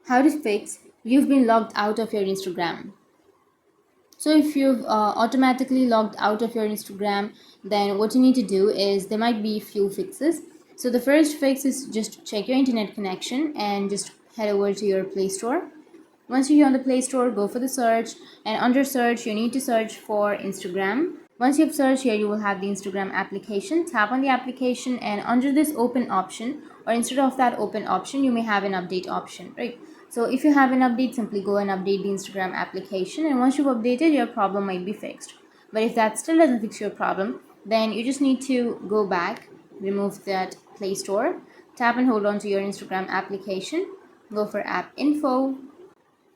How to fix you've been logged out of your Instagram. So if you've automatically logged out of your Instagram, then what you need to do is there might be few fixes. So the first fix is just check your internet connection and just head over to your Play Store. Once you're on the Play Store, go for the search, and under search you need to search for Instagram. Once you've searched, here you will have the Instagram application. Tap on the application, and under this open option, or instead of that open option, you may have an update option, right? So if you have an update, simply go and update the Instagram application, and once you've updated, your problem might be fixed. But if that still doesn't fix your problem, then you just need to go back, remove that Play Store, tap and hold on to your Instagram application, go for app info,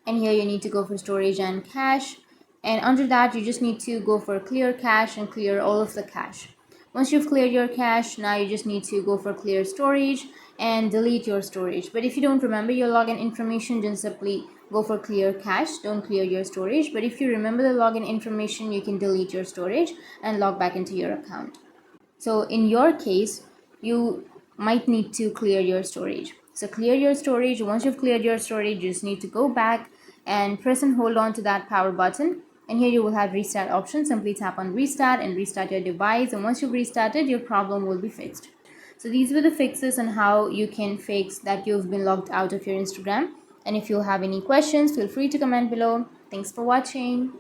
and here you need to go for storage and cache, and under that you just need to go for clear cache and clear all of the cache. Once you've cleared your cache, now you just need to go for clear storage and delete your storage. But if you don't remember your login information, then simply go for clear cache, don't clear your storage. But if you remember the login information, you can delete your storage and log back into your account. So in your case, you might need to clear your storage. So clear your storage. Once you've cleared your storage, you just need to go back and press and hold on to that power button. And here you will have restart option. Simply tap on restart and restart your device. And once you've restarted, your problem will be fixed. So these were the fixes on how you can fix that you've been logged out of your Instagram. And if you have any questions, feel free to comment below. Thanks for watching.